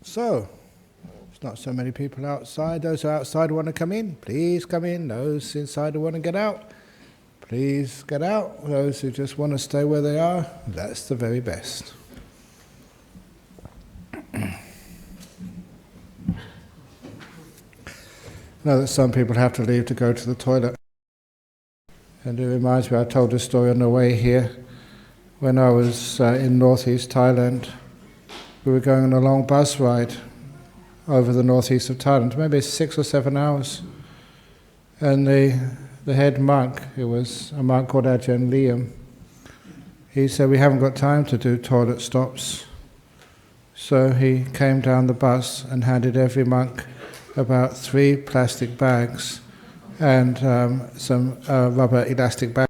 So, there's not so many people outside. Those who are outside want to come in, please come in. Those inside who want to get out, please get out. Those who just want to stay where they are, that's the very best. Know that some people have to leave to go to the toilet. And it reminds me, I told a story on the way here. When I was in northeast Thailand, we were going on a long bus ride over the northeast of Thailand, maybe 6 or 7 hours. And the head monk, it was a monk called Ajahn Brahm, he said, we haven't got time to do toilet stops. So he came down the bus and handed every monk about 3 plastic bags and some rubber elastic bags.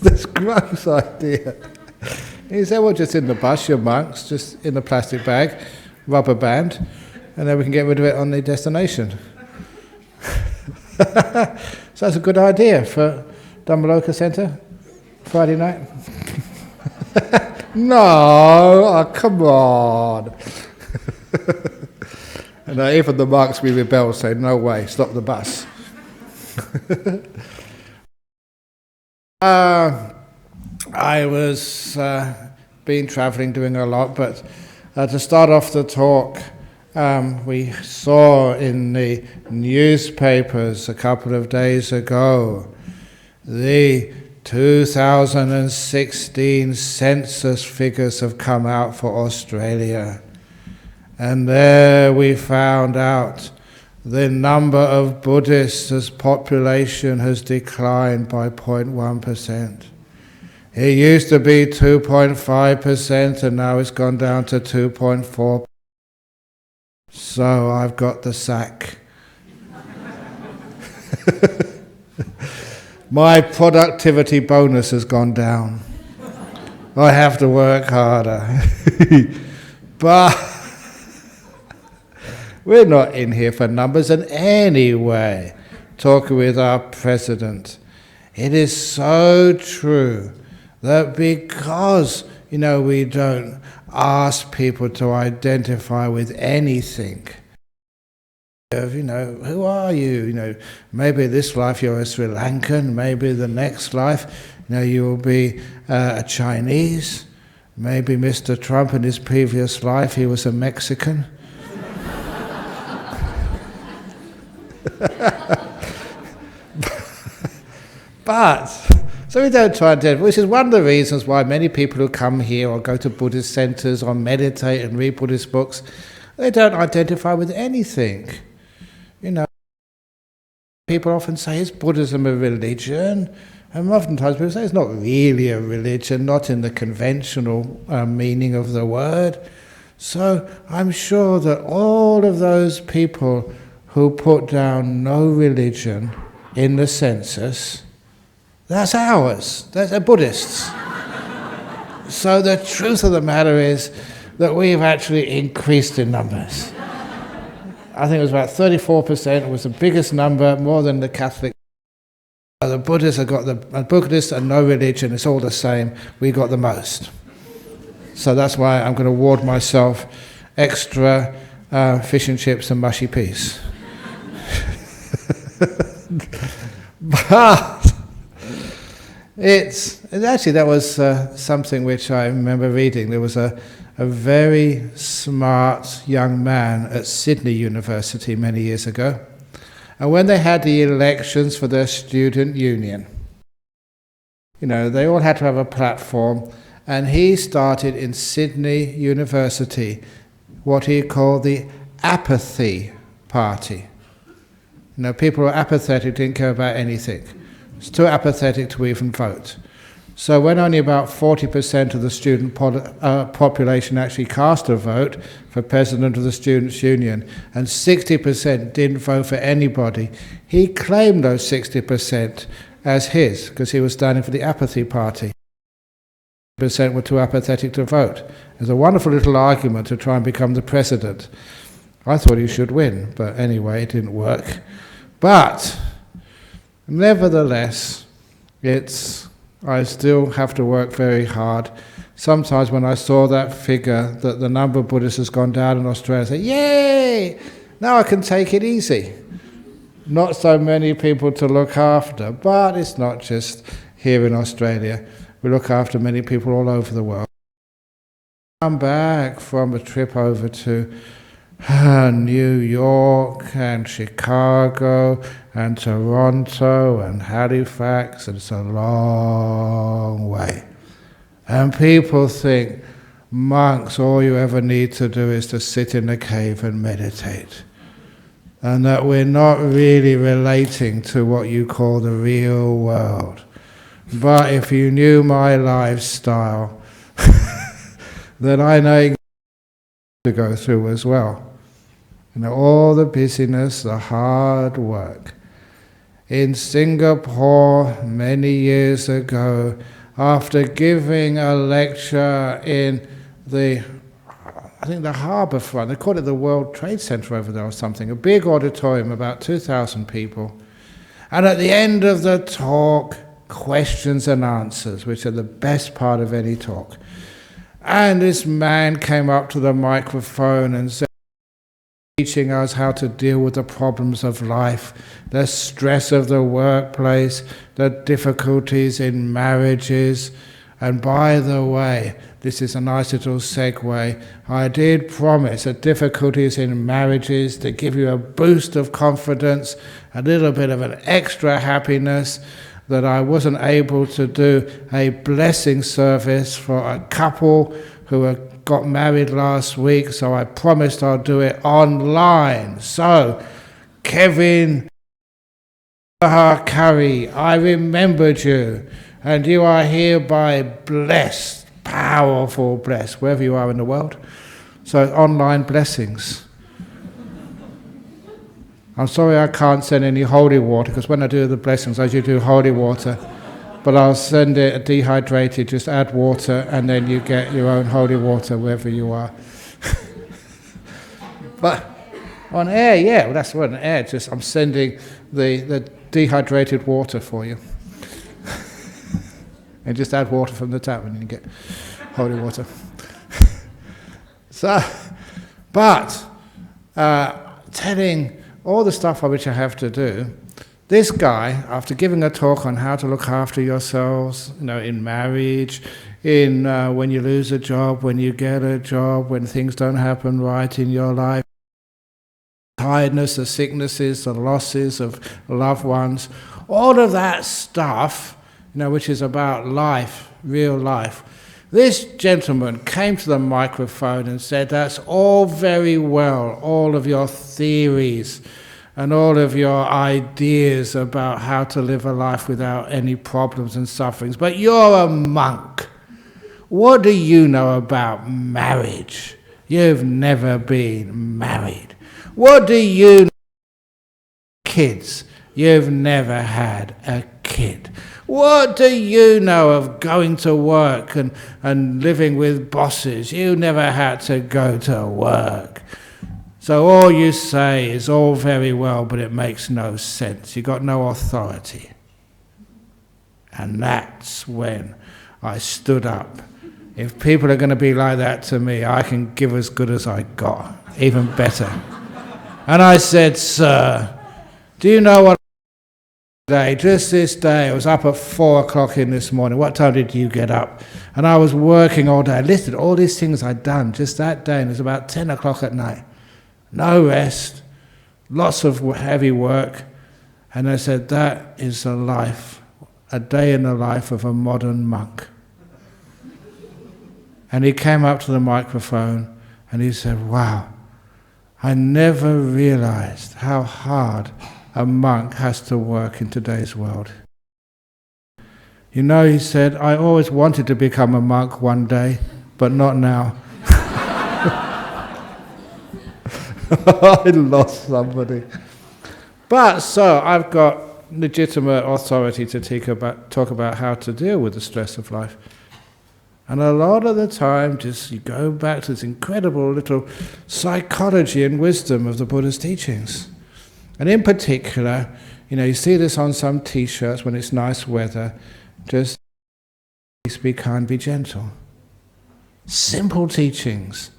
This gross idea. He said, well, just in the bus, you're monks, just in the plastic bag, rubber band, and then we can get rid of it on the destination. So that's a good idea for Dhammaloka Centre, Friday night. No, oh, come on. And even the monks we rebel say, no way, stop the bus. I was been travelling, doing a lot, but to start off the talk, we saw in the newspapers a couple of days ago the 2016 census figures have come out for Australia. And there we found out the number of Buddhists as population has declined by 0.1%. It used to be 2.5% and now it's gone down to 2.4%. So I've got the sack. My productivity bonus has gone down. I have to work harder. But we're not in here for numbers. And anyway, talking with our president, it is so true that because, we don't ask people to identify with anything, who are you? Maybe this life you're a Sri Lankan, maybe the next life, you will be a Chinese, maybe Mr. Trump in his previous life he was a Mexican. But, so we don't try and identify, which is one of the reasons why many people who come here or go to Buddhist centres or meditate and read Buddhist books, they don't identify with anything. People often say, is Buddhism a religion? And oftentimes people say it's not really a religion, not in the conventional meaning of the word. So I'm sure that all of those people who put down no religion in the census, that's ours, they're Buddhists. So the truth of the matter is that we've actually increased in numbers. I think it was about 34%, was the biggest number, more than the Catholic. The Buddhists have got the Buddhists and no religion, it's all the same, we got the most. So that's why I'm going to award myself extra fish and chips and mushy peas. But that was something which I remember reading. There was a very smart young man at Sydney University many years ago. And when they had the elections for their student union, they all had to have a platform, and he started in Sydney University what he called the Apathy Party. People who are apathetic, didn't care about anything. It's too apathetic to even vote. So when only about 40% of the student population actually cast a vote for president of the Students' Union, and 60% didn't vote for anybody, he claimed those 60% as his, because he was standing for the Apathy Party. 60% were too apathetic to vote. There's a wonderful little argument to try and become the president. I thought he should win, but anyway, it didn't work. But nevertheless, I still have to work very hard sometimes when I saw that figure, that the number of Buddhists has gone down in Australia, I say, yay! Now I can take it easy. Not so many people to look after, but it's not just here in Australia. We look after many people all over the world. I'm back from a trip over to New York and Chicago and Toronto and Halifax, and it's a long way. And people think, monks, all you ever need to do is to sit in a cave and meditate. And that we're not really relating to what you call the real world. But if you knew my lifestyle, then I know exactly what to go through as well. You know, all the busyness, the hard work. In Singapore, many years ago, after giving a lecture in the harbour front, they call it the World Trade Center over there or something, a big auditorium, about 2,000 people. And at the end of the talk, questions and answers, which are the best part of any talk. And this man came up to the microphone and said, teaching us how to deal with the problems of life, the stress of the workplace, the difficulties in marriages. And by the way, this is a nice little segue, I did promise that difficulties in marriages to give you a boost of confidence, a little bit of an extra happiness, that I wasn't able to do a blessing service for a couple who got married last week, so I promised I'll do it online. So, Kevin Curry, I remembered you, and you are hereby blessed, powerful blessed, wherever you are in the world. So, online blessings. I'm sorry I can't send any holy water, because when I do the blessings, I usually do holy water. But I'll send it dehydrated, just add water, and then you get your own holy water wherever you are. But on air, yeah, well, that's what on air, just I'm sending the dehydrated water for you. And just add water from the tap and you get holy water. So, but telling all the stuff which I have to do, this guy, after giving a talk on how to look after yourselves, you know, in marriage, in when you lose a job, when you get a job, when things don't happen right in your life, tiredness, the sicknesses, the losses of loved ones, all of that stuff, you know, which is about life, real life. This gentleman came to the microphone and said, that's all very well, all of your theories and all of your ideas about how to live a life without any problems and sufferings, but you're a monk. What do you know about marriage? You've never been married. What do you know about kids? You've never had a kid. What do you know of going to work and living with bosses? You never had to go to work. So all you say is all very well, but it makes no sense. You've got no authority. And that's when I stood up. If people are going to be like that to me, I can give as good as I got, even better. And I said, sir, do you know what today, just this day, I was up at 4 o'clock in this morning. What time did you get up? And I was working all day. I listed all these things I'd done just that day, and it was about 10 o'clock at night. No rest, lots of heavy work. And I said, that is a life, a day in the life of a modern monk. And he came up to the microphone and he said, wow, I never realized how hard a monk has to work in today's world. You know, he said, I always wanted to become a monk one day, but not now. I lost somebody. But so I've got legitimate authority to talk about how to deal with the stress of life. And a lot of the time, just you go back to this incredible little psychology and wisdom of the Buddha's teachings. And in particular, you know, you see this on some T-shirts when it's nice weather, just be kind, be gentle. Simple teachings,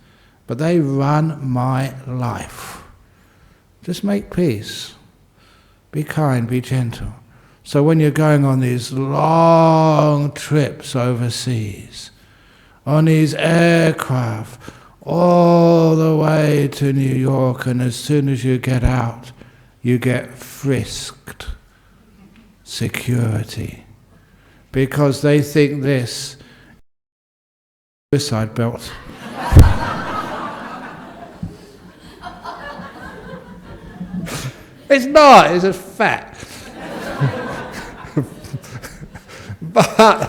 but they run my life. Just make peace. Be kind, be gentle. So when you're going on these long trips overseas, on these aircraft, all the way to New York, and as soon as you get out, you get frisked. Security. Because they think this suicide belt. It's not, it's a fact. But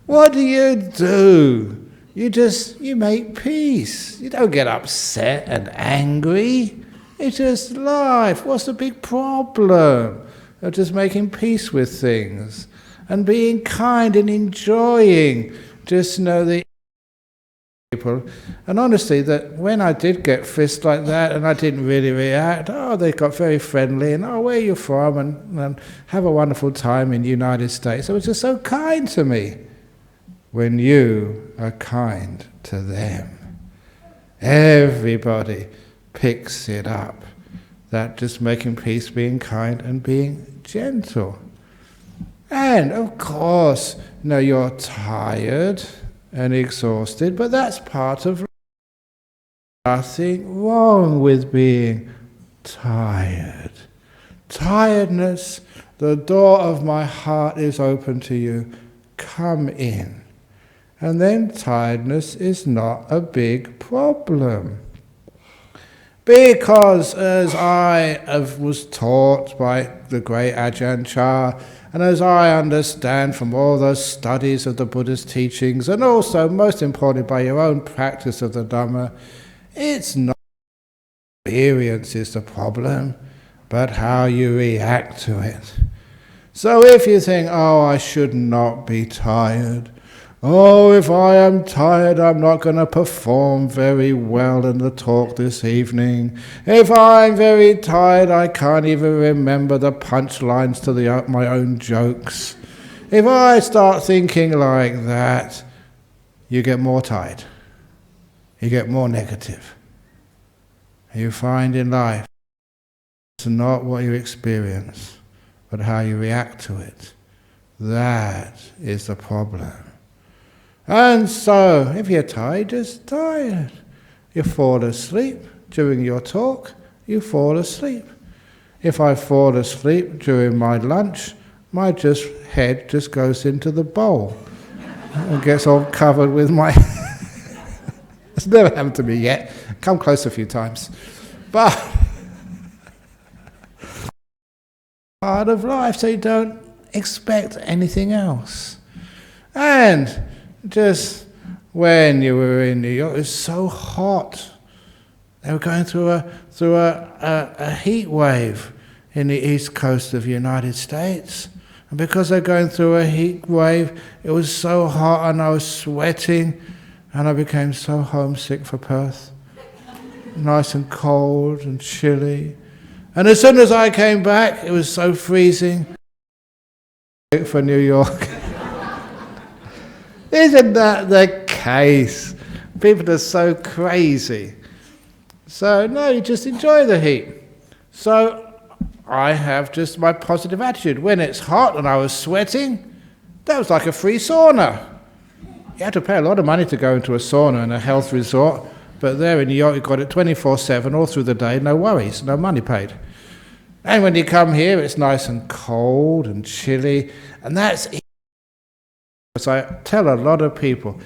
what do? You make peace. You don't get upset and angry. It's just life. What's the big problem? You're just making peace with things and being kind and enjoying. Just know the people. And honestly, that when I did get frisked like that and I didn't really react, they got very friendly and, where are you from? And have a wonderful time in the United States. It was just so kind to me. When you are kind to them, everybody picks it up. That just making peace, being kind and being gentle. And of course, you're tired and exhausted, but that's part of life. Nothing wrong with being tired. Tiredness, the door of my heart is open to you. Come in. And then tiredness is not a big problem. Because as I was taught by the great Ajahn Chah, and as I understand from all those studies of the Buddha's teachings, and also, most importantly, by your own practice of the Dhamma, it's not experience is the problem, but how you react to it. So if you think, I should not be tired, if I am tired, I'm not going to perform very well in the talk this evening. If I'm very tired, I can't even remember the punchlines to my own jokes. If I start thinking like that, you get more tired. You get more negative. You find in life, it's not what you experience, but how you react to it. That is the problem. And so, if you're tired, just tired. You fall asleep during your talk, you fall asleep. If I fall asleep during my lunch, my head just goes into the bowl and gets all covered with my... It's never happened to me yet. Come close a few times. But part of life, so you don't expect anything else. And just when you were in New York, it was so hot. They were going through a heat wave in the east coast of the United States. And because they're going through a heat wave, it was so hot and I was sweating and I became so homesick for Perth. Nice and cold and chilly. And as soon as I came back, it was so freezing for New York. Isn't that the case? People are so crazy. So, no, you just enjoy the heat. So, I have just my positive attitude. When it's hot and I was sweating, that was like a free sauna. You had to pay a lot of money to go into a sauna in a health resort, but there in New York, you got it 24/7 all through the day, no worries, no money paid. And when you come here, it's nice and cold and chilly, and that's it. So I tell a lot of people,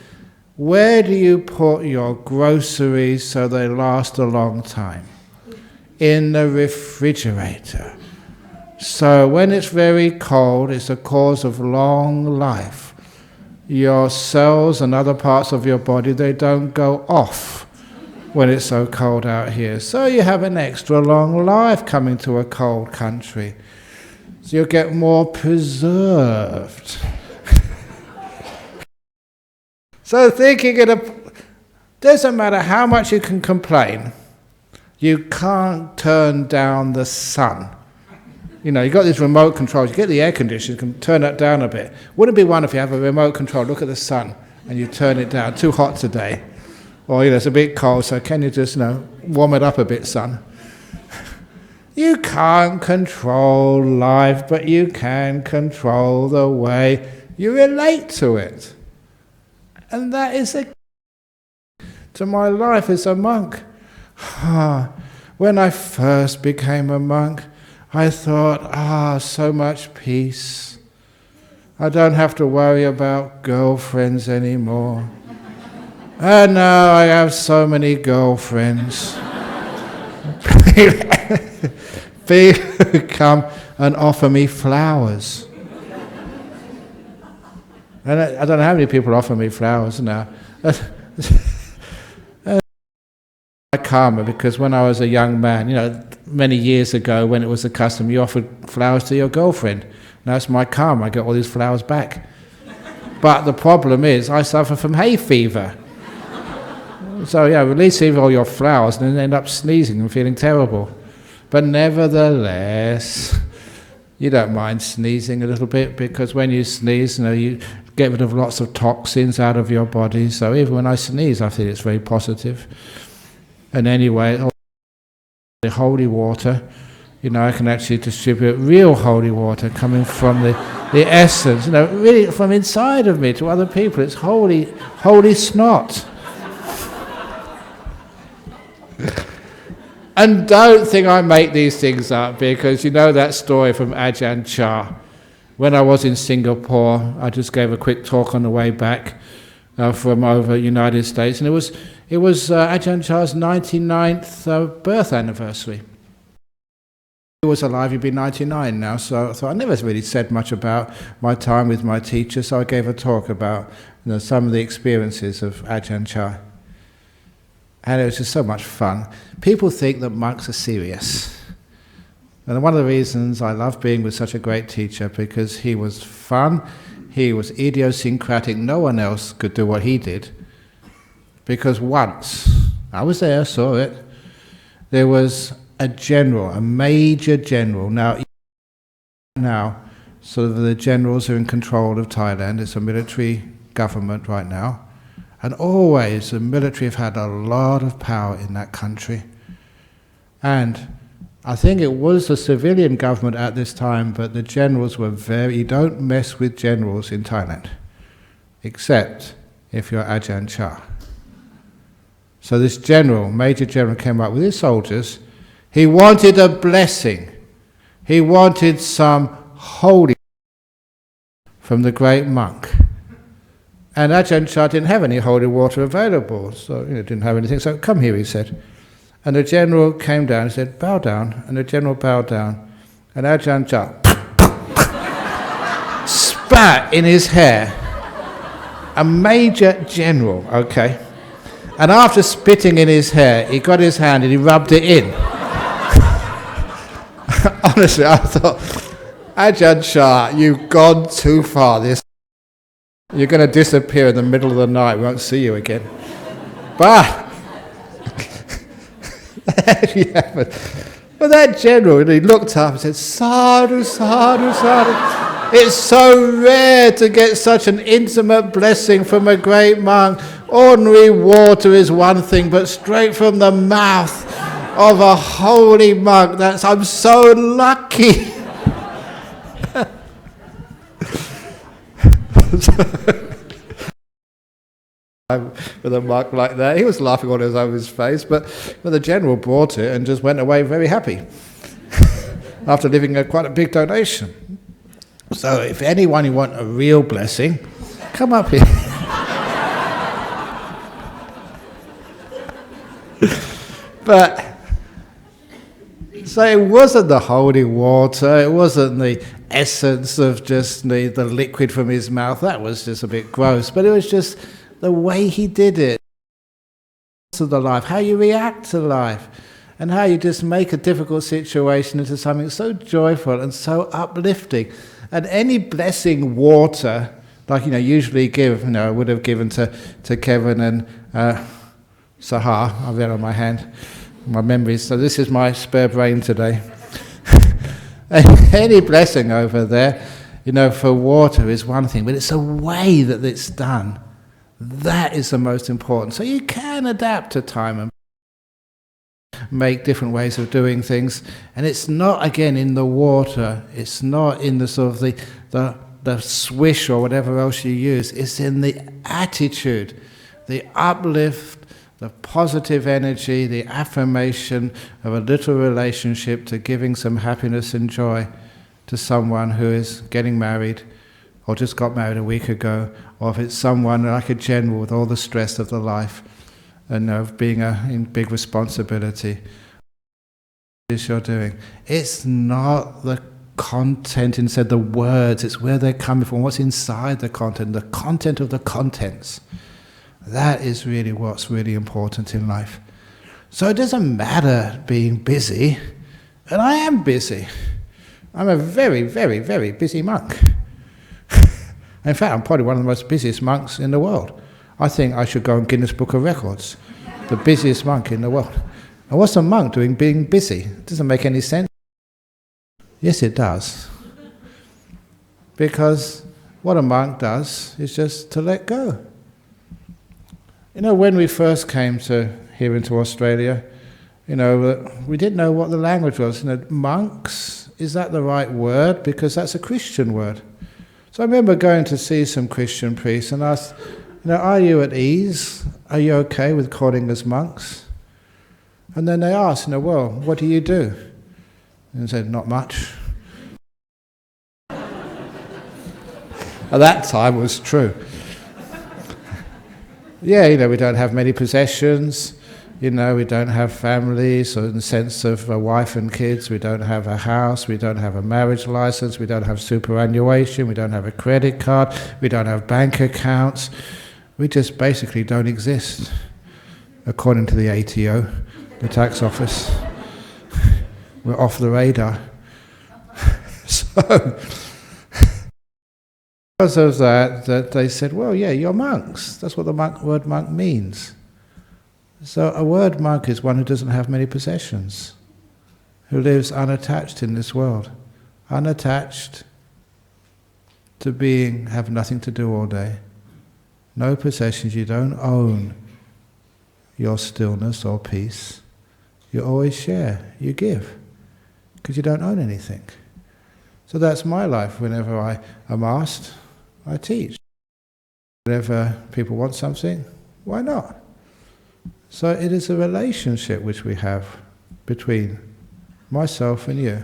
where do you put your groceries so they last a long time? In the refrigerator. So when it's very cold, it's a cause of long life. Your cells and other parts of your body, they don't go off when it's so cold out here. So you have an extra long life coming to a cold country. So you'll get more preserved. So thinking doesn't matter how much you can complain, you can't turn down the sun. You got these remote controls, you get the air conditioner, you can turn that down a bit. Wouldn't it be wonderful if you have a remote control, look at the sun, and you turn it down. Too hot today. Or, it's a bit cold, so can you just, warm it up a bit, son? You can't control life, but you can control the way you relate to it. And that is a key to my life as a monk. When I first became a monk, I thought, so much peace. I don't have to worry about girlfriends anymore. And now I have so many girlfriends. People come and offer me flowers. And I don't know how many people offer me flowers now. My karma, because when I was a young man, many years ago when it was the custom, you offered flowers to your girlfriend. Now it's my karma, I get all these flowers back. But the problem is, I suffer from hay fever. So release all your flowers and then end up sneezing and feeling terrible. But nevertheless, you don't mind sneezing a little bit, because when you sneeze, you get rid of lots of toxins out of your body. So even when I sneeze, I feel it's very positive. And anyway, the holy water, I can actually distribute real holy water coming from the essence, really from inside of me to other people. It's holy snot. And don't think I make these things up, because that story from Ajahn Chah. When I was in Singapore, I just gave a quick talk on the way back from over United States, and it was Ajahn Chah's 99th birth anniversary. He was alive, he'd be 99 now, so I thought I never really said much about my time with my teacher, so I gave a talk about some of the experiences of Ajahn Chah. And it was just so much fun. People think that monks are serious. And one of the reasons I love being with such a great teacher, because he was fun, he was idiosyncratic, no one else could do what he did. Because once, I was there, saw it, there was a general, a major general. Now, sort of the generals are in control of Thailand. It's a military government right now. And always the military have had a lot of power in that country. And I think it was the civilian government at this time, but the generals were you don't mess with generals in Thailand, except if you're Ajahn Chah. So this major general came up with his soldiers. He wanted a blessing. He wanted some holy from the great monk. And Ajahn Chah didn't have any holy water available, so didn't have anything. So come here, he said. And the general came down and said, bow down. And the general bowed down. And Ajahn Chah spat in his hair. A major general, okay. And after spitting in his hair, he got his hand and he rubbed it in. Honestly, I thought, Ajahn Chah, you've gone too far. You're going to disappear in the middle of the night. We won't see you again. But that general, he looked up and said, sadhu, sadhu, sadhu. It's so rare to get such an intimate blessing from a great monk. Ordinary water is one thing, but straight from the mouth of a holy monk, I'm so lucky. With a monk like that, he was laughing all over his face, but the general brought it and just went away very happy after leaving quite a big donation. So if anyone you want a real blessing, come up here. But so it wasn't the holy water, it wasn't the essence of just the liquid from his mouth. That was just a bit gross, but it was just the way he did it. To the life, how you react to life, and how you just make a difficult situation into something so joyful and so uplifting. And any blessing water, like usually give, I would have given to Kevin and Sahar. I've got it on my hand, my memories. So this is my spare brain today. Any blessing over there, for water is one thing, but it's the way that it's done That is the most important. So you can adapt to time and make different ways of doing things. And it's not, again, in the water. It's not in the sort of the swish or whatever else you use. It's in the attitude, the uplift, the positive energy, the affirmation of a little relationship to giving some happiness and joy to someone who is getting married or just got married a week ago, or if it's someone like a general with all the stress of the life and of being in big responsibility. What you're doing. It's not the content instead the words, it's where they're coming from, what's inside the content of the contents. That is really what's really important in life. So it doesn't matter being busy, and I am busy. I'm a very, very, very busy monk. In fact, I'm probably one of the most busiest monks in the world. I think I should go on Guinness Book of Records, the busiest monk in the world. And what's a monk doing being busy? It doesn't make any sense. Yes, it does. Because what a monk does is just to let go. You know, when we first came here into Australia, you know, we didn't know what the language was. You know, monks, is that the right word? Because that's a Christian word. So I remember going to see some Christian priests and asked, you know, are you at ease? Are you okay with calling us monks? And then they asked, you know, well, what do you do? And I said, not much. At that time it was true. Yeah, you know, we don't have many possessions, you know, we don't have families, or in the sense of a wife and kids, we don't have a house, we don't have a marriage license, we don't have superannuation, we don't have a credit card, we don't have bank accounts, we just basically don't exist, according to the ATO, the tax office. We're off the radar. So, because of that they said, well, yeah, you're monks. That's what the word monk means. So a word monk is one who doesn't have many possessions, who lives unattached in this world, unattached to have nothing to do all day. No possessions, you don't own your stillness or peace. You always share, you give, because you don't own anything. So that's my life. Whenever I am asked, I teach. Whenever people want something, why not? So it is a relationship which we have between myself and you.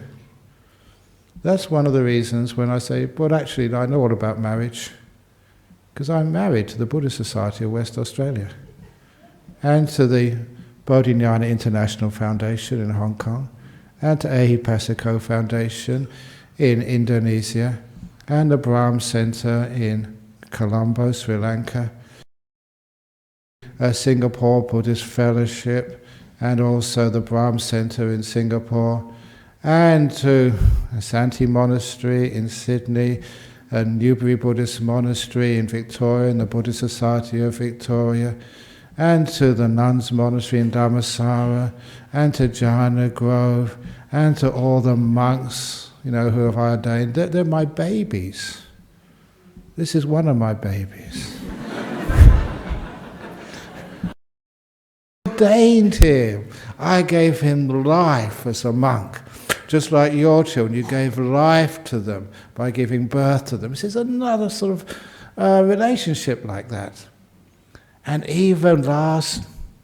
That's one of the reasons when I say, well, actually, I know all about marriage, because I'm married to the Buddhist Society of West Australia and to the Bodhinyana International Foundation in Hong Kong and to Ahipasiko Foundation in Indonesia and the Brahm Center in Colombo, Sri Lanka, a Singapore Buddhist Fellowship, and also the Brahm Center in Singapore, and to a Santi Monastery in Sydney, a Newbury Buddhist Monastery in Victoria, and the Buddhist Society of Victoria, and to the Nuns Monastery in Dhammasara, and to Jhana Grove, and to all the monks, you know, who have ordained. They're my babies. This is one of my babies. Ordained him. I gave him life as a monk. Just like your children, you gave life to them by giving birth to them. This is another sort of relationship like that. And even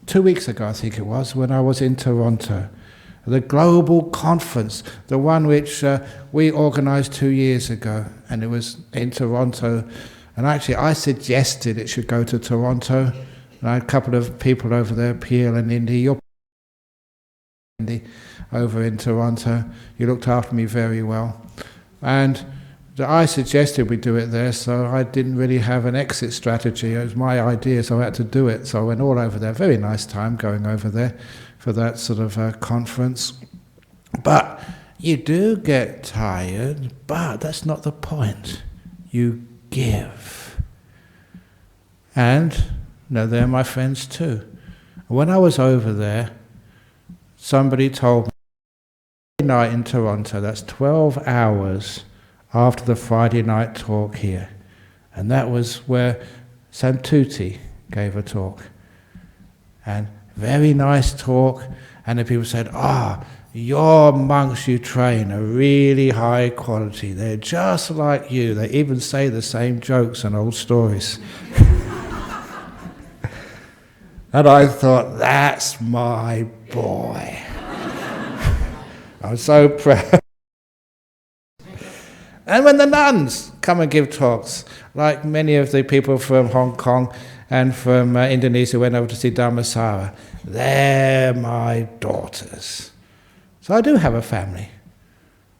2 weeks ago, I think it was, when I was in Toronto, the global conference, the one which we organised 2 years ago, and it was in Toronto. And actually, I suggested it should go to Toronto. And I had a couple of people over there, Pierre and Indy. You're Indy over in Toronto. You looked after me very well. And I suggested we do it there, so I didn't really have an exit strategy. It was my idea, so I had to do it. So I went all over there. Very nice time going over there for that sort of conference. But you do get tired, but that's not the point. You give. And no, they're my friends too. When I was over there, somebody told me Friday night in Toronto, that's 12 hours after the Friday night talk here. And that was where Santuti gave a talk. And very nice talk. And the people said, your monks you train are really high quality. They're just like you. They even say the same jokes and old stories. And I thought, that's my boy. I'm so proud. And when the nuns come and give talks, like many of the people from Hong Kong and from Indonesia went over to see Dhammasara, they're my daughters. So I do have a family,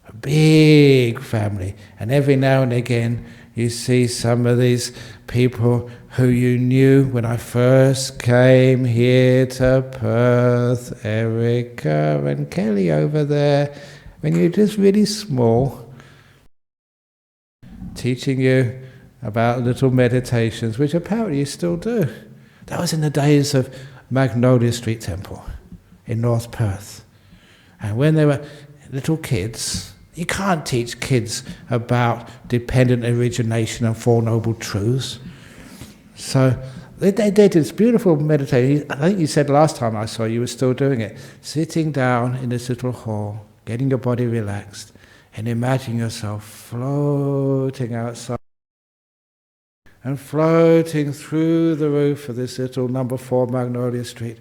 a big family, and every now and again you see some of these people who you knew when I first came here to Perth, Erica and Kelly over there, when you're just really small, teaching you about little meditations, which apparently you still do. That was in the days of Magnolia Street Temple in North Perth. And when they were little kids, you can't teach kids about dependent origination and Four Noble Truths. So they did this beautiful meditation. I think you said last time I saw you were still doing it. Sitting down in this little hall, getting your body relaxed, and imagine yourself floating outside and floating through the roof of this little number 4 Magnolia Street,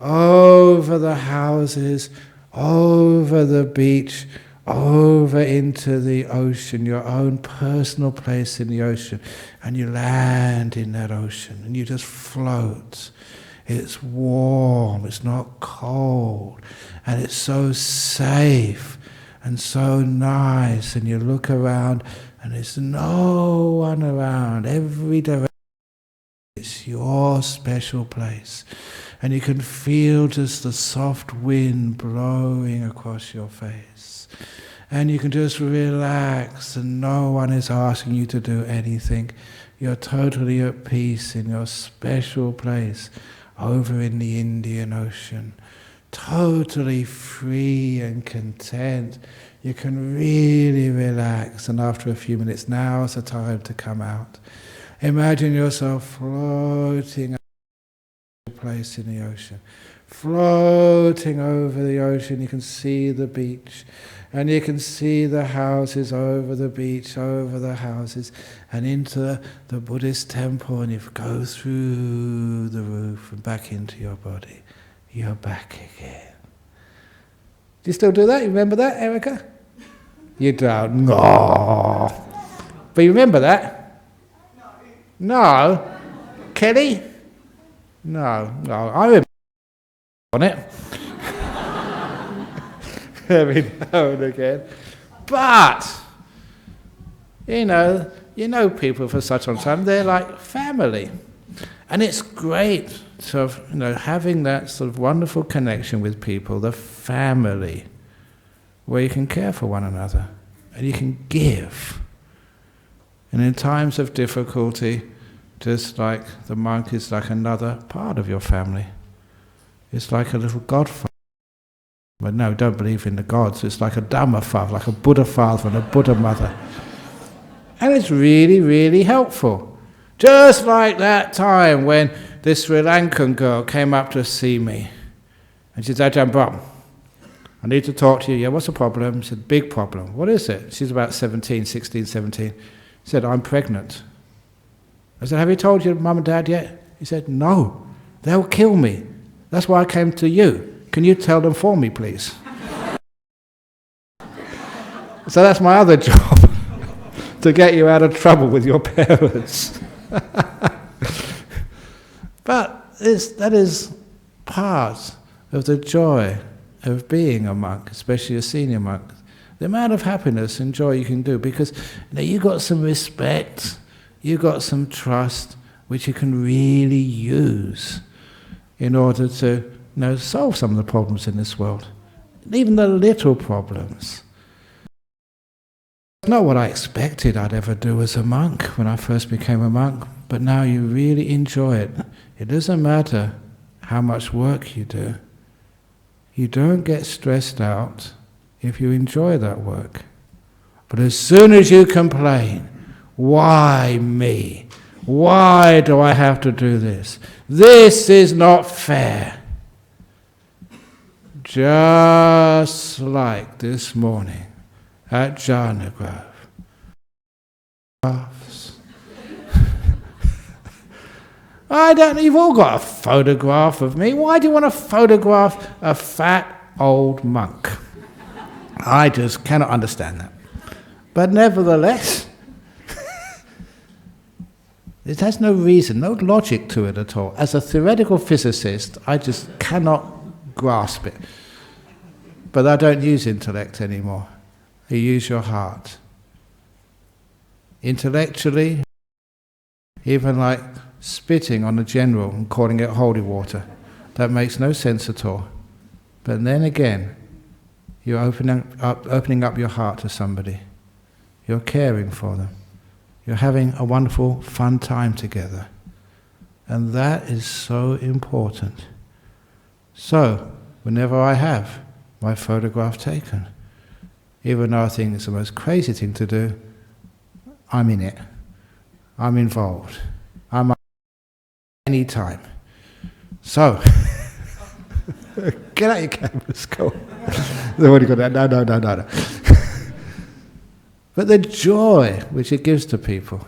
over the houses, over the beach, over into the ocean, your own personal place in the ocean, and you land in that ocean and you just float. It's warm, it's not cold, and it's so safe and so nice, and you look around and there's no one around, every direction. It's your special place. And you can feel just the soft wind blowing across your face. And you can just relax and no one is asking you to do anything. You're totally at peace in your special place over in the Indian Ocean. Totally free and content. You can really relax, and after a few minutes, now's the time to come out. Imagine yourself floating over a place in the ocean. Floating over the ocean, you can see the beach, and you can see the houses over the beach, over the houses, and into the Buddhist temple, and you go through the roof and back into your body. You're back again. Do you still do that? You remember that, Erica? You don't. No. But you remember that? No. Kelly? No. I remember on it. Every now and again. But, you know people for such a long time, they're like family. And it's great sort of, having that sort of wonderful connection with people, the family, where you can care for one another and you can give. And in times of difficulty, just like the monk is like another part of your family. It's like a little godfather. But no, don't believe in the gods. It's like a Dhamma father, like a Buddha father and a Buddha mother. And it's really, really helpful. Just like that time when this Sri Lankan girl came up to see me. And she said, Ajahn Brahm, I need to talk to you. Yeah, what's the problem? She said, big problem. What is it? She's about 16, 17. She said, I'm pregnant. I said, have you told your mum and dad yet? He said, no, they'll kill me. That's why I came to you. Can you tell them for me, please? So that's my other job, to get you out of trouble with your parents. But that is part of the joy of being a monk, especially a senior monk. The amount of happiness and joy you can do, because you got some respect, you got some trust, which you can really use in order to solve some of the problems in this world, even the little problems. It's not what I expected I'd ever do as a monk when I first became a monk, but now you really enjoy it. It doesn't matter how much work you do. You don't get stressed out if you enjoy that work. But as soon as you complain, why me? Why do I have to do this? This is not fair. Just like this morning at Jhana Grove. You've all got a photograph of me. Why do you want to photograph a fat old monk? I just cannot understand that. But nevertheless, it has no reason, no logic to it at all. As a theoretical physicist, I just cannot grasp it. But I don't use intellect anymore. You use your heart. Intellectually, even like spitting on a general and calling it holy water, that makes no sense at all. But then again, you're opening up your heart to somebody. You're caring for them. You're having a wonderful, fun time together. And that is so important. So, whenever I have my photograph taken, even though I think it's the most crazy thing to do, I'm in it. I'm involved. I'm any time. So, get out your cameras, go on. They've already got that. No. But the joy which it gives to people,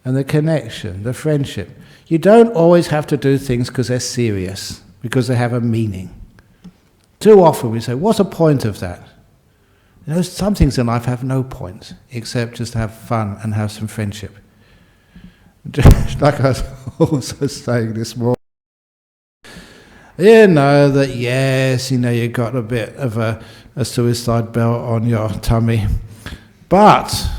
and the connection, the friendship. You don't always have to do things because they're serious, because they have a meaning. Too often we say, what's the point of that? You know, some things in life have no point, except just to have fun and have some friendship. Just like I was also saying this morning, you know that yes, you know you got a bit of a suicide belt on your tummy, but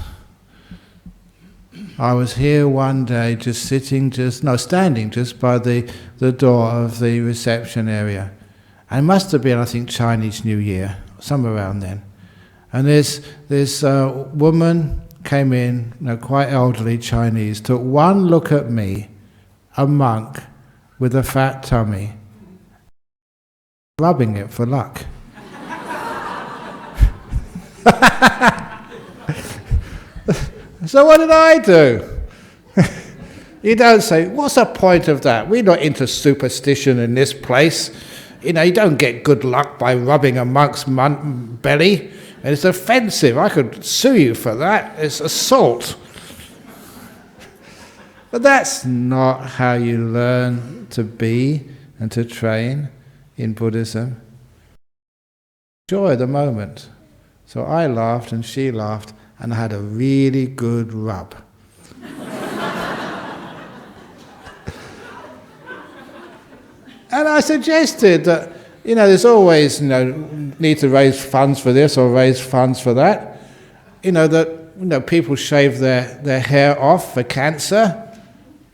I was here one day standing just by the door of the reception area. And it must have been, I think, Chinese New Year, somewhere around then. And this woman came in, quite elderly Chinese, took one look at me, a monk with a fat tummy, rubbing it for luck. So what did I do? You don't say, what's the point of that? We're not into superstition in this place. You know, you don't get good luck by rubbing a monk's belly. And it's offensive. I could sue you for that. It's assault. But that's not how you learn to be and to train in Buddhism. Enjoy the moment. So I laughed and she laughed and I had a really good rub. And I suggested that, there's always, need to raise funds for this or raise funds for that. People shave their hair off for cancer.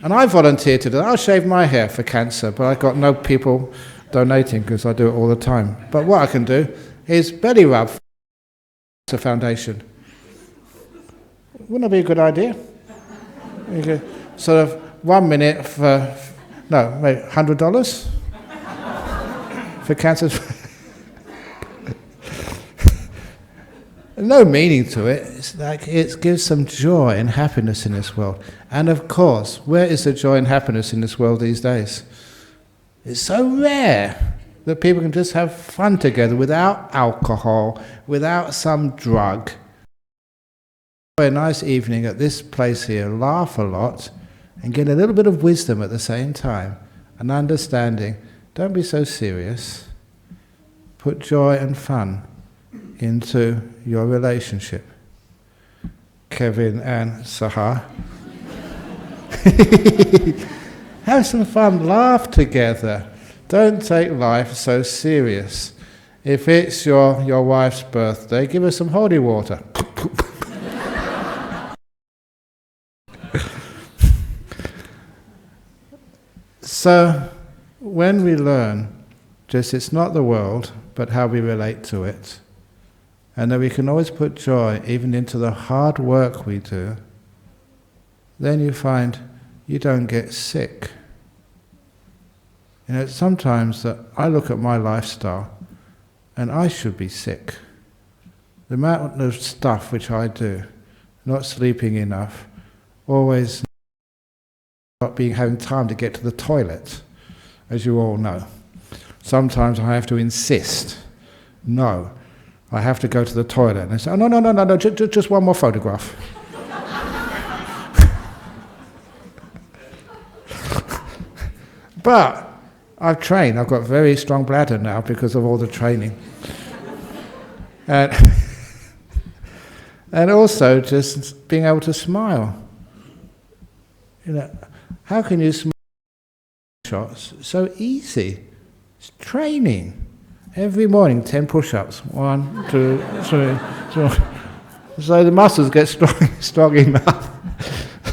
And I volunteered to do that. I'll shave my hair for cancer, but I've got no people donating because I do it all the time. But what I can do is belly rub for the Cancer Foundation. Wouldn't that be a good idea? You could sort of 1 minute for, maybe $100 for cancer. No meaning to it. It's like it gives some joy and happiness in this world. And of course, where is the joy and happiness in this world these days? It's so rare that people can just have fun together without alcohol, without some drug. A nice evening at this place here, laugh a lot, and get a little bit of wisdom at the same time, and understanding. Don't be so serious. Put joy and fun into your relationship. Kevin and Saha. Have some fun, laugh together. Don't take life so serious. If it's your wife's birthday, give her some holy water. So, when we learn, it's not the world, but how we relate to it, and that we can always put joy even into the hard work we do, then you find you don't get sick. Sometimes that I look at my lifestyle, and I should be sick. The amount of stuff which I do, not sleeping enough, always not having time to get to the toilet, as you all know. Sometimes I have to insist. No, I have to go to the toilet. And they say, oh, no, just one more photograph. But I've trained. I've got very strong bladder now because of all the training. And also just being able to smile. How can you smile? Shots? So easy. It's training. Every morning, 10 push-ups. 1, 2, 3, 4. So the muscles get strong enough.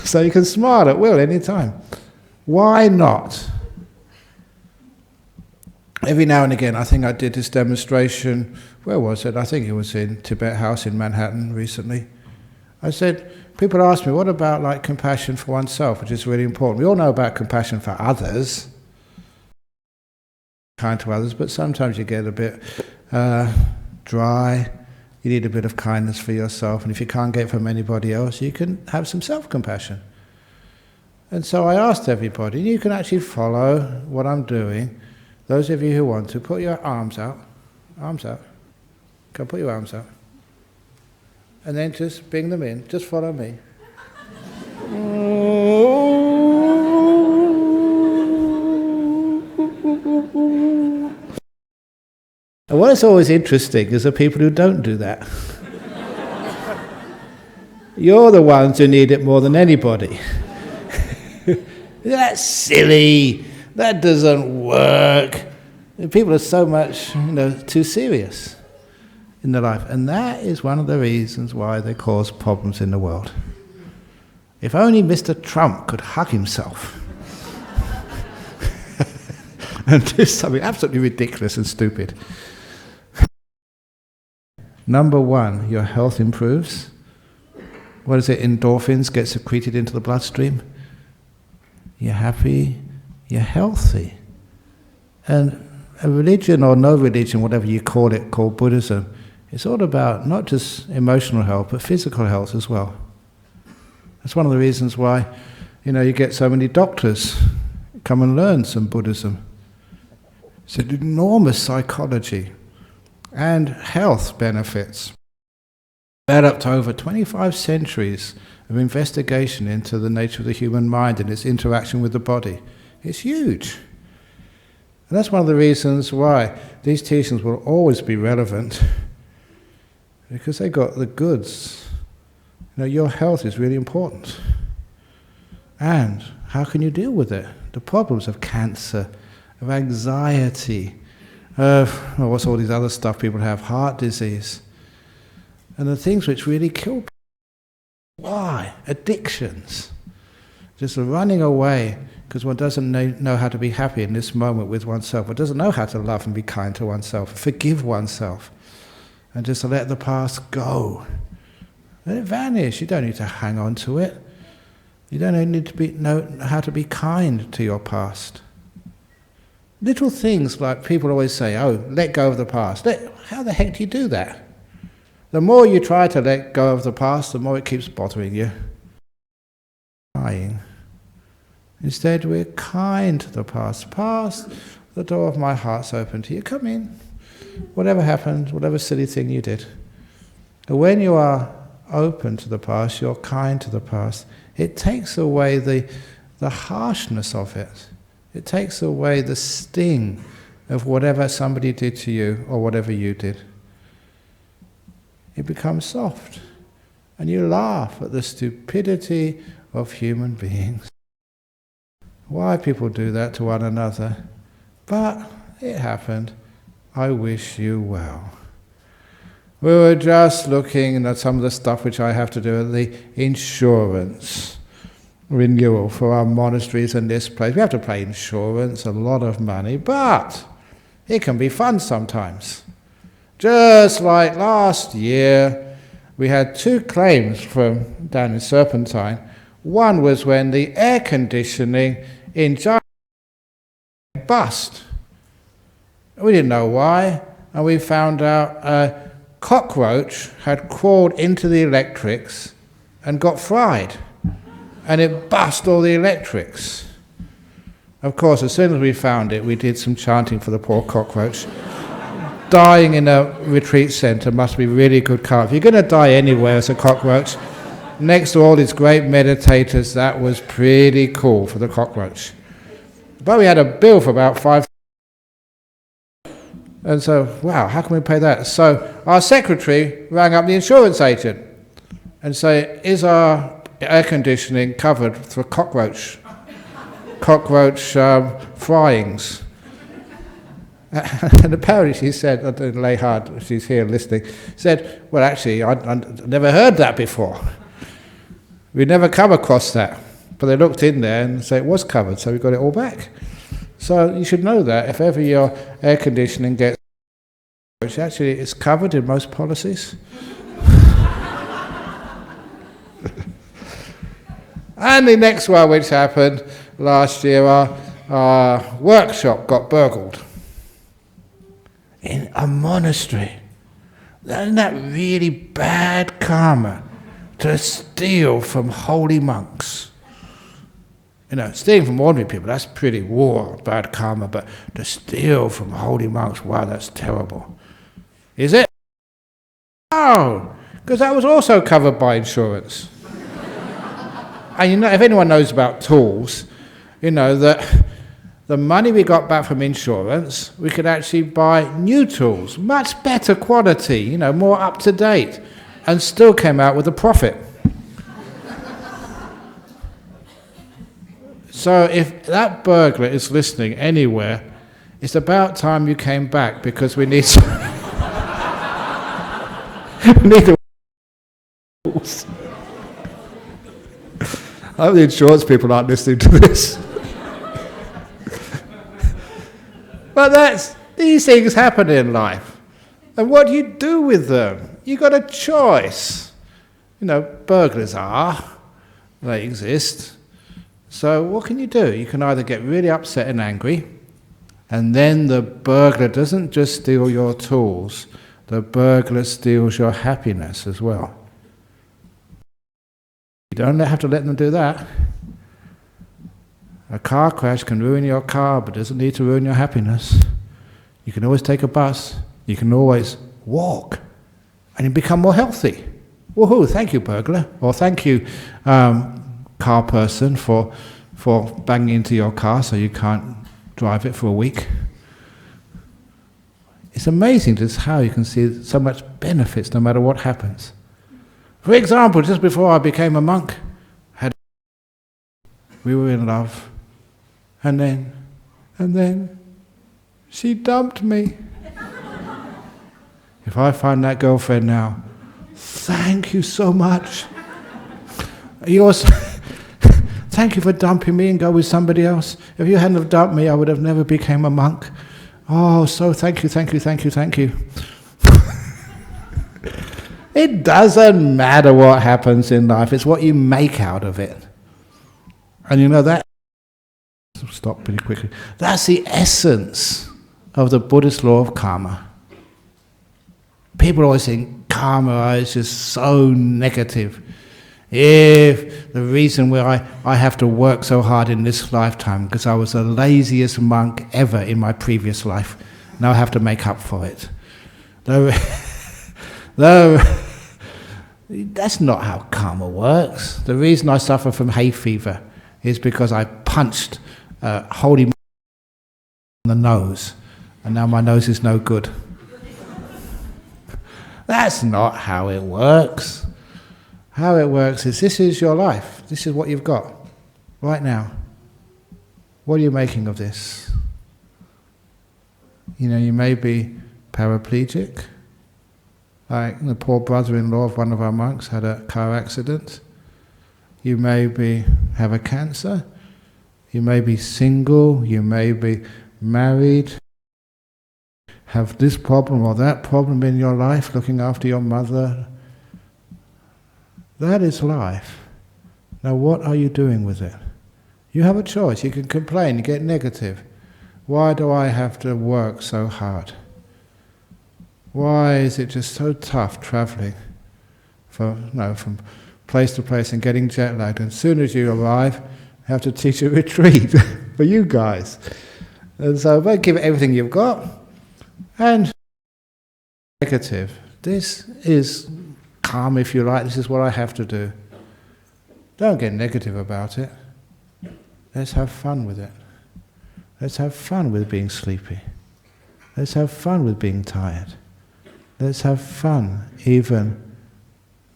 So you can smile at will any time. Why not? Every now and again, I think I did this demonstration, where was it? I think it was in Tibet House in Manhattan recently. I said, people ask me, what about like compassion for oneself, which is really important. We all know about compassion for others, kind to others, but sometimes you get a bit dry, you need a bit of kindness for yourself, and if you can't get it from anybody else, you can have some self-compassion. And so I asked everybody, and you can actually follow what I'm doing. Those of you who want to, put your arms out. Go, put your arms out. And then just bring them in, just follow me. And what's always interesting is the people who don't do that. You're the ones who need it more than anybody. That's silly. That doesn't work. People are so much, too serious in their life. And that is one of the reasons why they cause problems in the world. If only Mr. Trump could hug himself and do something absolutely ridiculous and stupid. Number 1, your health improves. What is it? Endorphins get secreted into the bloodstream. You're happy. You're healthy. And a religion or no religion, whatever you call it, called Buddhism, it's all about not just emotional health, but physical health as well. That's one of the reasons why, you get so many doctors come and learn some Buddhism. It's an enormous psychology and health benefits. Add up to over 25 centuries of investigation into the nature of the human mind and its interaction with the body. It's huge. And that's one of the reasons why these teachings will always be relevant, because they got the goods. Your health is really important. And how can you deal with it? The problems of cancer, of anxiety, of what's all these other stuff people have, heart disease, and the things which really kill people. Why? Addictions. Just running away because one doesn't know how to be happy in this moment with oneself. One doesn't know how to love and be kind to oneself, forgive oneself, and just let the past go. Let it vanish. You don't need to hang on to it. You don't need to know how to be kind to your past. Little things like people always say, oh, let go of the past. How the heck do you do that? The more you try to let go of the past, the more it keeps bothering you. Dying. Instead, we're kind to the past. Past, the door of my heart's open to you. Come in. Whatever happened, whatever silly thing you did. And when you are open to the past, you're kind to the past, it takes away the harshness of it. It takes away the sting of whatever somebody did to you or whatever you did. It becomes soft. And you laugh at the stupidity of human beings. Why people do that to one another. But it happened. I wish you well. We were just looking at some of the stuff which I have to do at the insurance renewal for our monasteries in this place. We have to pay insurance, a lot of money, but it can be fun sometimes. Just like last year, we had 2 claims from down in Serpentine. One was when the air conditioning in China bust. We didn't know why, and we found out a cockroach had crawled into the electrics and got fried. and it bust all the electrics. Of course, as soon as we found it, we did some chanting for the poor cockroach. Dying in a retreat centre must be really good karma. If you're going to die anywhere as a cockroach, next to all these great meditators, that was pretty cool for the cockroach. But we had a bill for about $5,000. And so, wow, how can we pay that? So our secretary rang up the insurance agent and said, is our air conditioning covered for cockroach fryings? And apparently she said, I don't lay hard, she's here listening, said, well actually, I never heard that before. We never come across that. But they looked in there and said it was covered, so we got it all back. So you should know that if ever your air conditioning gets, which actually is covered in most policies. And the next one which happened last year, our workshop got burgled. In a monastery. Isn't that really bad karma to steal from holy monks? You know, stealing from ordinary people, that's pretty bad karma, but to steal from holy monks, wow, that's terrible. Is it? No, because that was also covered by insurance. And you know, if anyone knows about tools, you know that the money we got back from insurance, we could actually buy new tools, much better quality, you know, more up to date, and still came out with a profit. So if that burglar is listening anywhere, it's about time you came back, because we need the tools. I hope the insurance people aren't listening to this. But these things happen in life. And what do you do with them? You've got a choice. You know, burglars they exist. So what can you do? You can either get really upset and angry, and then the burglar doesn't just steal your tools, the burglar steals your happiness as well. You don't have to let them do that. A car crash can ruin your car, but doesn't need to ruin your happiness. You can always take a bus. You can always walk, and you become more healthy. Woohoo! Thank you, burglar, or thank you, car person, for banging into your car so you can't drive it for a week. It's amazing just how you can see so much benefits no matter what happens. For example, just before I became a monk, we were in love. And then, she dumped me. If I find that girlfriend now, thank you so much. Thank you for dumping me and go with somebody else. If you hadn't have dumped me, I would have never became a monk. Oh, so thank you. It doesn't matter what happens in life, it's what you make out of it. And you know that, stop pretty quickly, that's the essence of the Buddhist law of karma. People always think karma is just so negative. If the reason why I have to work so hard in this lifetime because I was the laziest monk ever in my previous life, now I have to make up for it. Though that's not how karma works. The reason I suffer from hay fever is because I punched holy on the nose, and now my nose is no good. That's not how it works. How it works is, this is your life. This is what you've got right now. What are you making of this? You know, you may be paraplegic. Like the poor brother-in-law of one of our monks had a car accident. You may have a cancer. You may be single. You may be married. Have this problem or that problem in your life, looking after your mother. That is life. Now what are you doing with it? You have a choice. You can complain, you get negative. Why do I have to work so hard? Why is it just so tough travelling from place to place and getting jet lagged. And as soon as you arrive, you have to teach a retreat for you guys. And so don't give it everything you've got. And negative. This is calm if you like, this is what I have to do. Don't get negative about it. Let's have fun with it. Let's have fun with being sleepy. Let's have fun with being tired. Let's have fun even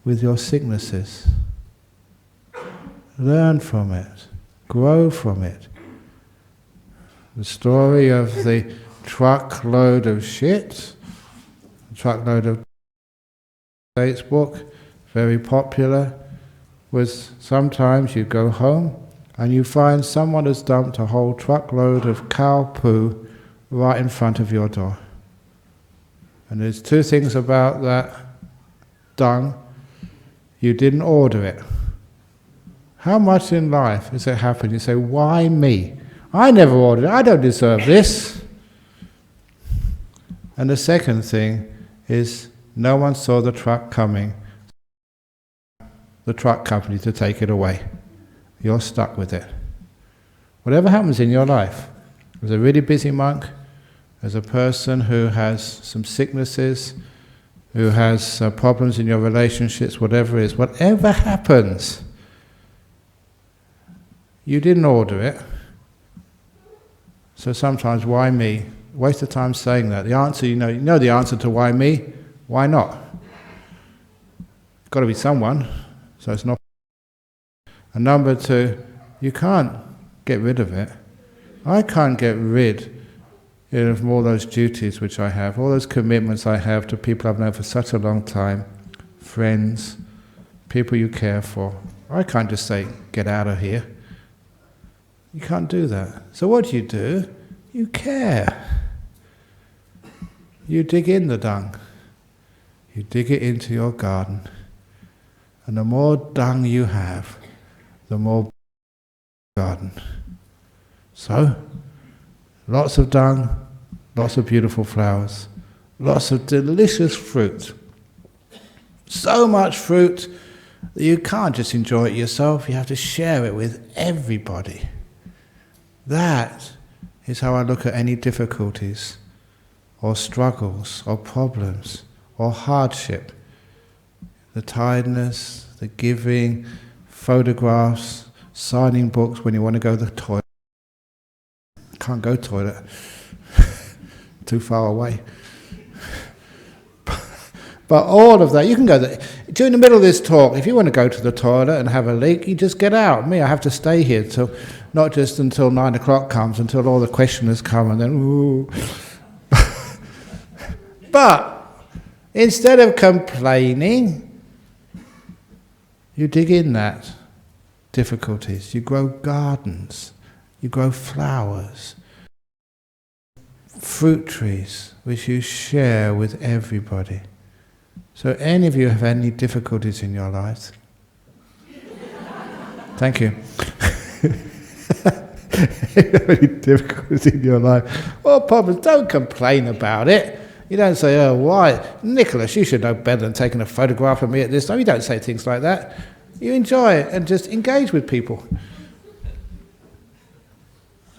with your sicknesses. Learn from it. Grow from it. The story of the truckload of shit, the truckload of States book, very popular, was sometimes you go home and you find someone has dumped a whole truckload of cow poo right in front of your door. And there's two things about that dung. You didn't order it. How much in life has it happened? You say, why me? I never ordered it. I don't deserve this. And the second thing is no one saw the truck coming, the truck company to take it away. You're stuck with it. Whatever happens in your life, as a really busy monk, as a person who has some sicknesses, who has problems in your relationships, whatever it is, whatever happens, you didn't order it. So sometimes, why me? Waste of time saying that. The answer, you know the answer to why me? Why not? It's got to be someone, so it's not. And number two, you can't get rid of it. I can't get rid of all those duties which I have, all those commitments I have to people I've known for such a long time, friends, people you care for. I can't just say, get out of here. You can't do that. So what do? You care. You dig in the dung. You dig it into your garden. And the more dung you have, the more garden. So, lots of dung, lots of beautiful flowers, lots of delicious fruit. So much fruit that you can't just enjoy it yourself, you have to share it with everybody. That is how I look at any difficulties, or struggles, or problems, or hardship. The tiredness, the giving, photographs, signing books when you want to go to the toilet. Can't go toilet, too far away. But all of that, you can go there. During the middle of this talk, if you want to go to the toilet and have a leak, you just get out. Me, I have to stay here till, not just until 9 o'clock comes, until all the questioners come, and then, ooh. But instead of complaining, you dig in that difficulties. You grow gardens. You grow flowers. Fruit trees, which you share with everybody. So any of you have any difficulties in your lives? Thank you. Any difficulties in your life? Well, problems, don't complain about it. You don't say, oh, why? Nicholas, you should know better than taking a photograph of me at this time. You don't say things like that. You enjoy it and just engage with people.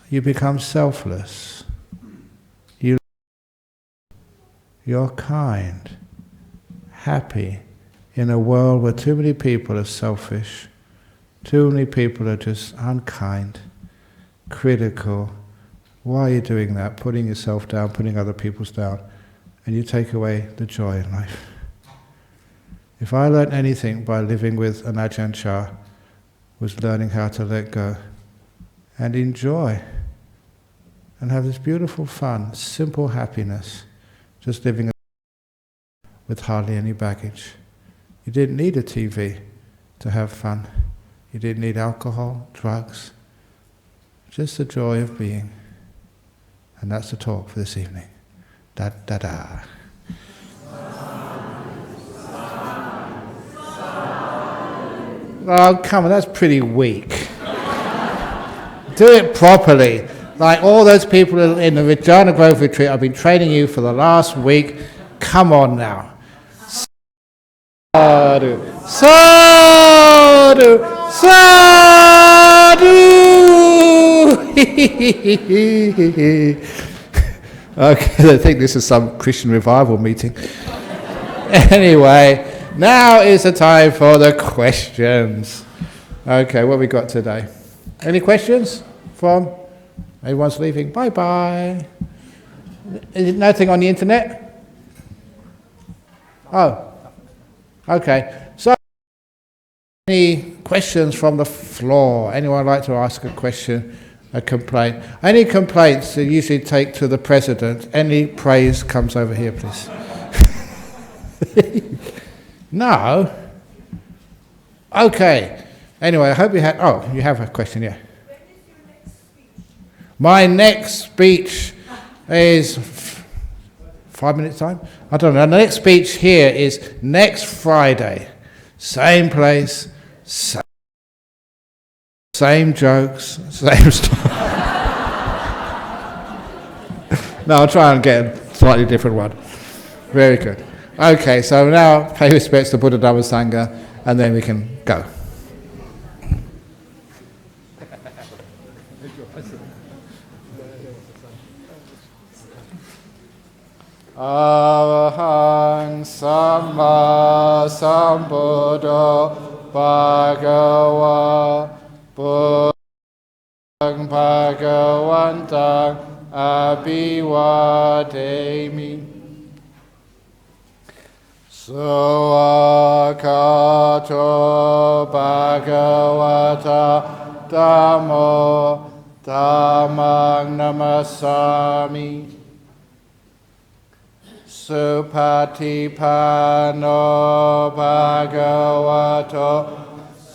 You become selfless. You're kind, happy in a world where too many people are selfish, too many people are just unkind, critical. Why are you doing that? Putting yourself down, putting other people's down, and you take away the joy in life. If I learned anything by living with an Ajahn Chah, was learning how to let go and enjoy and have this beautiful fun, simple happiness, just living with hardly any baggage. You didn't need a TV to have fun. You didn't need alcohol, drugs, just the joy of being. And that's the talk for this evening. Da da da. Oh, come on, that's pretty weak. Do it properly. Like all those people in the Vijnana Grove retreat, I've been training you for the last week. Come on now. Sadhu. Sadhu. sadhu, sadhu. Okay, I think this is some Christian revival meeting. Anyway, now is the time for the questions. Okay, what have we got today? Any questions from? Everyone's leaving. Bye-bye. Is it nothing on the internet? Oh, okay. So, any questions from the floor? Anyone like to ask a question, a complaint? Any complaints you usually take to the president? Any praise comes over here, please. No? Okay. Anyway, I hope you had... Oh, you have a question, yeah. My next speech is 5 minutes time? I don't know. The next speech here is next Friday. Same place, same jokes, same stuff. No, I'll try and get a slightly different one. Very good. Okay, so now pay respects to Buddha Dhamma Sangha, and then we can go. Arahang Samma Sambuddho Bhagava Buddhang Bhagavantang Abhivademi Suvakato Bhagavata Dhammo Dhammang Namasami Supatipano Bhagavato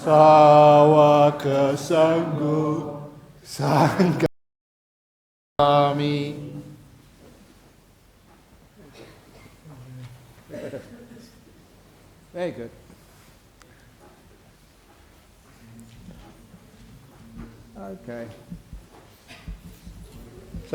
Sawaka Sangho Sanghami. Very good. Okay.